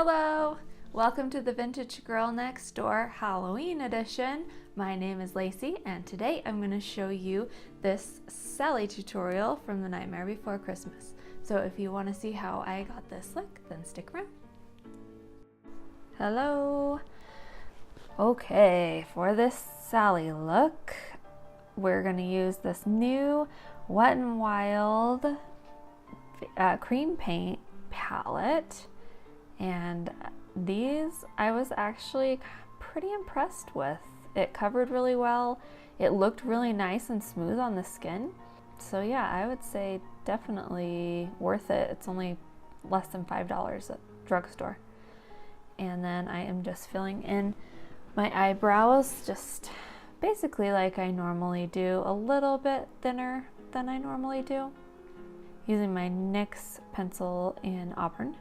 Hello! Welcome to the Vintage Girl Next Door Halloween edition. My name is Lacey and today I'm going to show you this Sally tutorial from The Nightmare Before Christmas. So if you want to see how I got this look, then stick around. Hello! Okay, for this Sally look, we're going to use this new Wet n Wild cream paint palette. And these I was actually pretty impressed with. It covered really well. It looked really nice and smooth on the skin. So yeah, I would say definitely worth it. It's only less than $5 at drugstore. And then I am just filling in my eyebrows, just basically like I normally do, a little bit thinner than I normally do, using my NYX pencil in Auburn.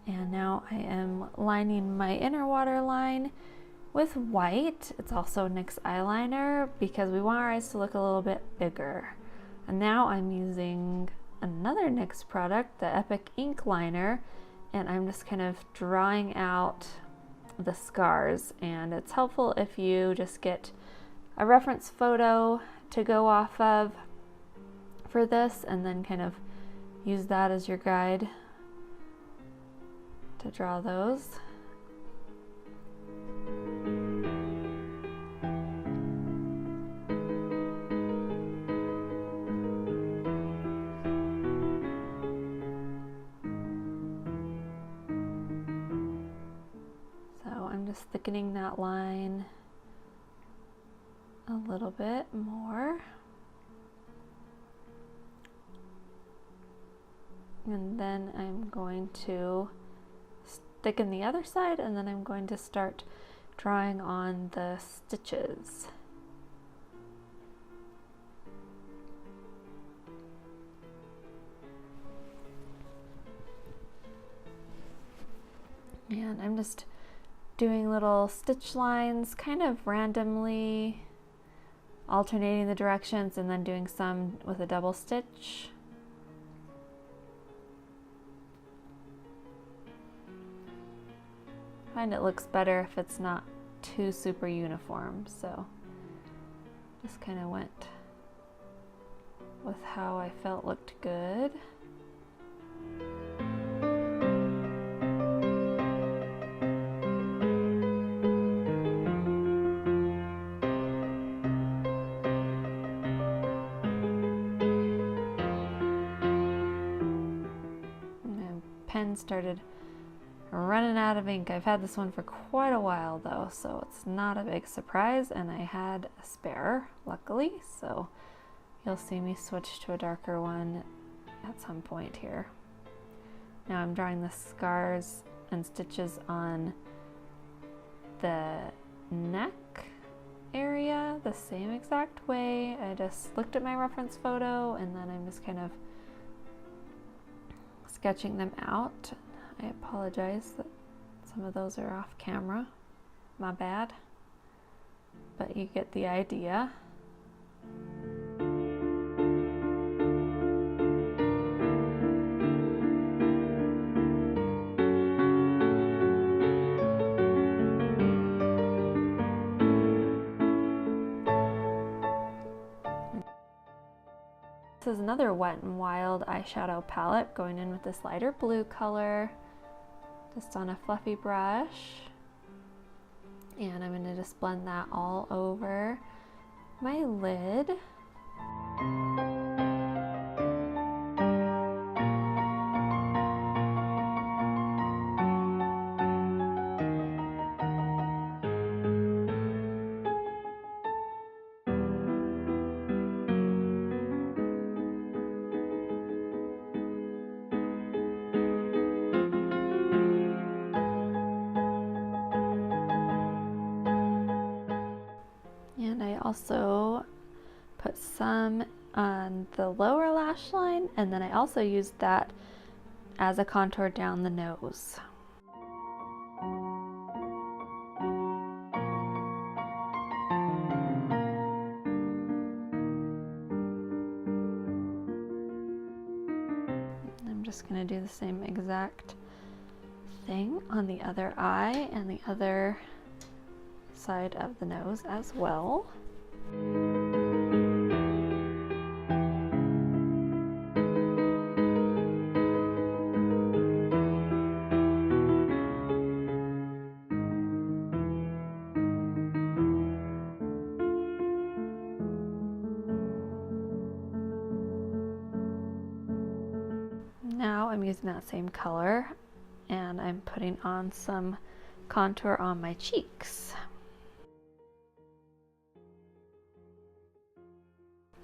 And now I am lining my inner waterline with white. It's also NYX eyeliner because we want our eyes to look a little bit bigger. And now I'm using another NYX product, the Epic Ink Liner, and I'm just kind of drawing out the scars. And it's helpful if you just get a reference photo to go off of for this and then kind of use that as your guide to draw those. So I'm just thickening that line a little bit more. And then I'm going to thicken the other side, and then I'm going to start drawing on the stitches. And I'm just doing little stitch lines, kind of randomly alternating the directions and then doing some with a double stitch. I find it looks better if it's not too super uniform, so just kind of went with how I felt looked good. My pen started running out of ink. I've had this one for quite a while though, so it's not a big surprise, and I had a spare, luckily, so you'll see me switch to a darker one at some point here. Now I'm drawing the scars and stitches on the neck area the same exact way. I just looked at my reference photo and then I'm just kind of sketching them out. I apologize that some of those are off camera. My bad. But you get the idea. This is another Wet n Wild eyeshadow palette, going in with this lighter blue color, just on a fluffy brush. And I'm going to just blend that all over my lid. And I also put some on the lower lash line, and then I also used that as a contour down the nose. I'm just going to do the same exact thing on the other eye and the other side of the nose as well. Now I'm using that same color and I'm putting on some contour on my cheeks.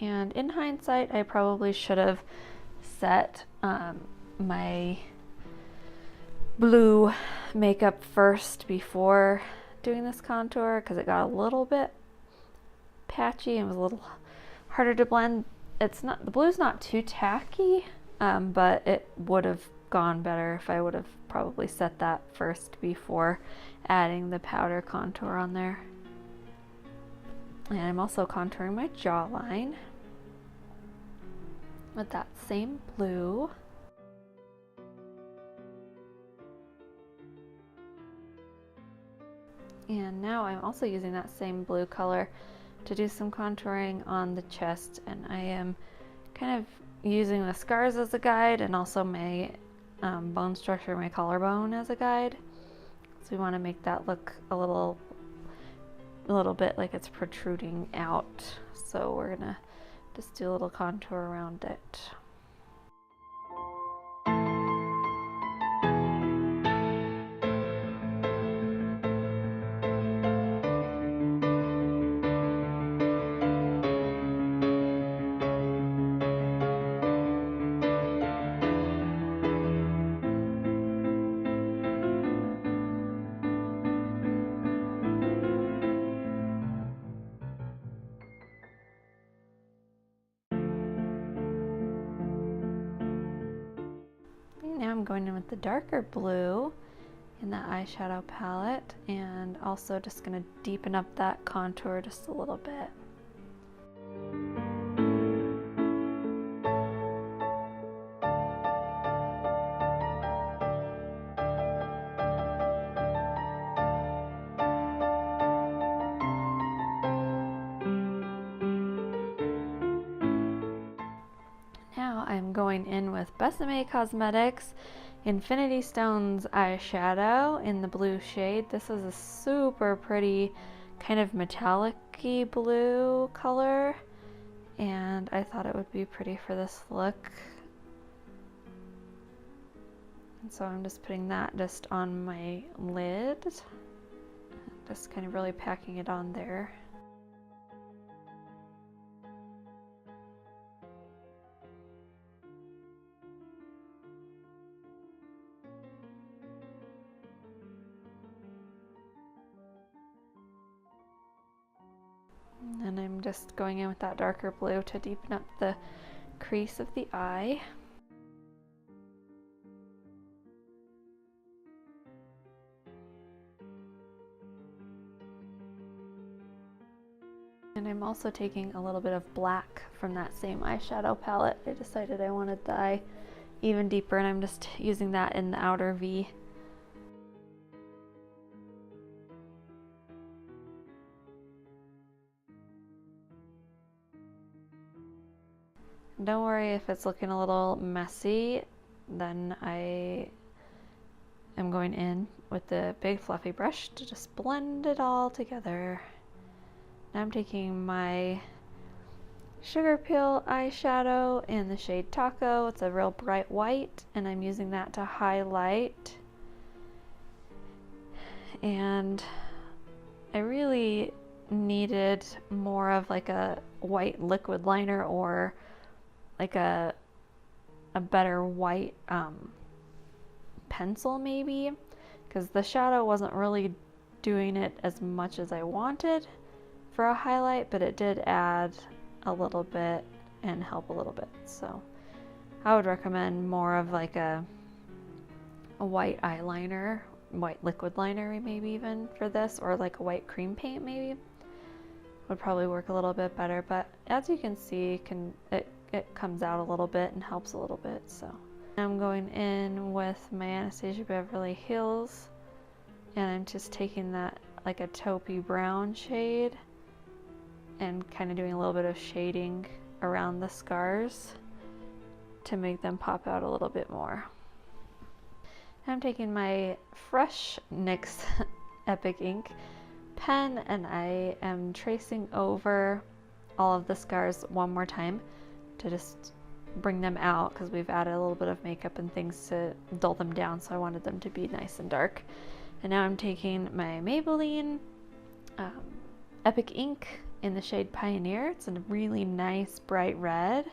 And in hindsight, I probably should have set my blue makeup first before doing this contour, because it got a little bit patchy and was a little harder to blend. It's not, the blue's not too tacky, but it would have gone better if I would have probably set that first before adding the powder contour on there. And I'm also contouring my jawline with that same blue. And now I'm also using that same blue color to do some contouring on the chest, and I am kind of using the scars as a guide and also my bone structure, my collarbone, as a guide. So we want to make that look a little bit like it's protruding out. So we're gonna just do a little contour around it. Now I'm going in with the darker blue in the eyeshadow palette, and also just going to deepen up that contour just a little bit. Now I'm going in with Besame Cosmetics Infinity Stones eyeshadow in the blue shade. This is a super pretty kind of metallic-y blue color, and I thought it would be pretty for this look. And so I'm just putting that just on my lid, just kind of really packing it on there. And I'm just going in with that darker blue to deepen up the crease of the eye. And I'm also taking a little bit of black from that same eyeshadow palette. I decided I wanted the eye even deeper, and I'm just using that in the outer V. Don't worry if it's looking a little messy, then I am going in with the big fluffy brush to just blend it all together. Now I'm taking my Sugar Peel eyeshadow in the shade Taco. It's a real bright white, and I'm using that to highlight. And I really needed more of like a white liquid liner, or like a better white pencil maybe, because the shadow wasn't really doing it as much as I wanted for a highlight, but it did add a little bit and help a little bit. So I would recommend more of like a white eyeliner, white liquid liner maybe even for this, or like a white cream paint maybe would probably work a little bit better. But as you can see, it comes out a little bit and helps a little bit. So I'm going in with my Anastasia Beverly Hills, and I'm just taking that like a taupey brown shade and kind of doing a little bit of shading around the scars to make them pop out a little bit more. I'm taking my fresh NYX Epic Ink pen and I am tracing over all of the scars one more time to just bring them out, because we've added a little bit of makeup and things to dull them down, so I wanted them to be nice and dark. And now I'm taking my Maybelline Epic Ink in the shade Pioneer. It's a really nice bright red,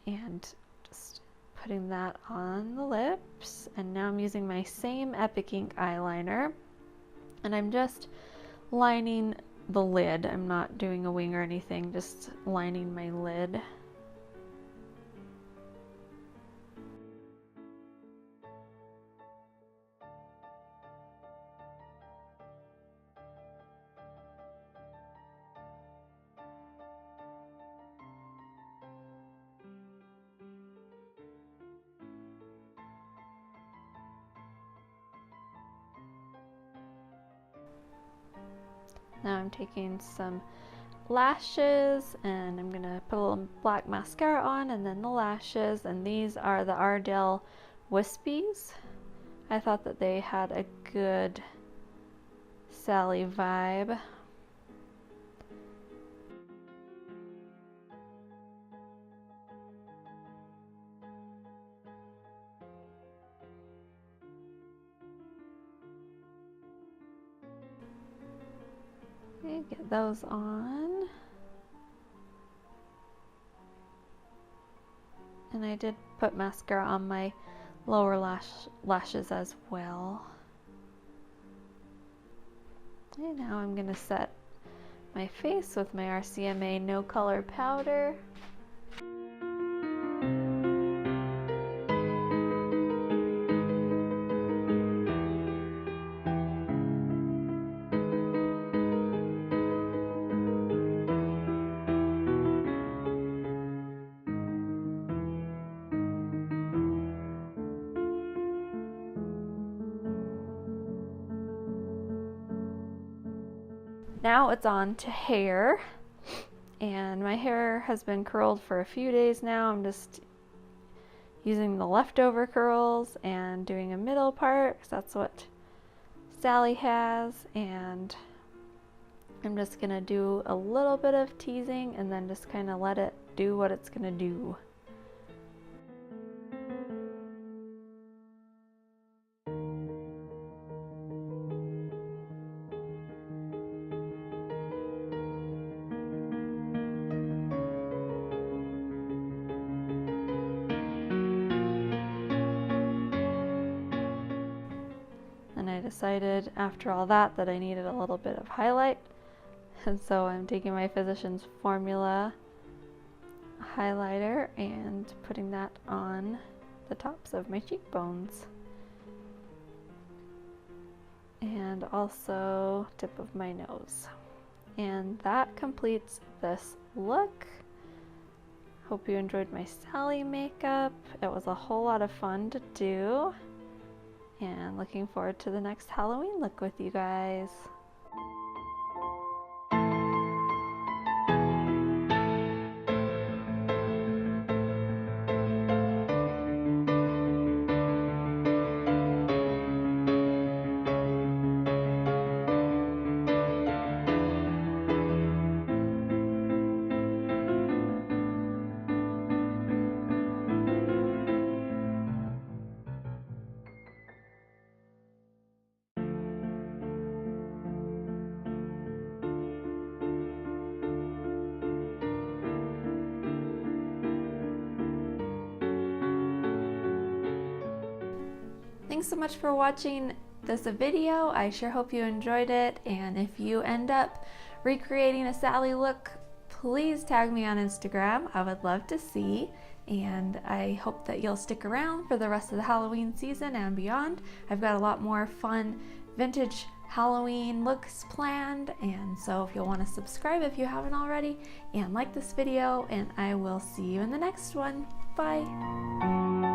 and just putting that on the lips. And now I'm using my same Epic Ink eyeliner, and I'm just lining the lid. I'm not doing a wing or anything, just lining my lid. Now I'm taking some lashes and I'm gonna put a little black mascara on and then the lashes, and these are the Ardell Wispies. I thought that they had a good Sally vibe. Okay, get those on. And I did put mascara on my lower lashes as well. And now I'm going to set my face with my RCMA No Color Powder. Now it's on to hair, and my hair has been curled for a few days now. I'm just using the leftover curls and doing a middle part because that's what Sally has, and I'm just gonna do a little bit of teasing and then just kind of let it do what it's gonna do. And I decided after all that I needed a little bit of highlight, and so I'm taking my Physicians Formula highlighter and putting that on the tops of my cheekbones and also tip of my nose. And that completes this look. Hope you enjoyed my Sally makeup. It was a whole lot of fun to do. And looking forward to the next Halloween look with you guys. Thanks so much for watching this video. I sure hope you enjoyed it, and if you end up recreating a Sally look, please tag me on Instagram. I would love to see, and I hope that you'll stick around for the rest of the Halloween season and beyond. I've got a lot more fun vintage Halloween looks planned, and so if you'll want to subscribe if you haven't already and like this video, and I will see you in the next one. Bye.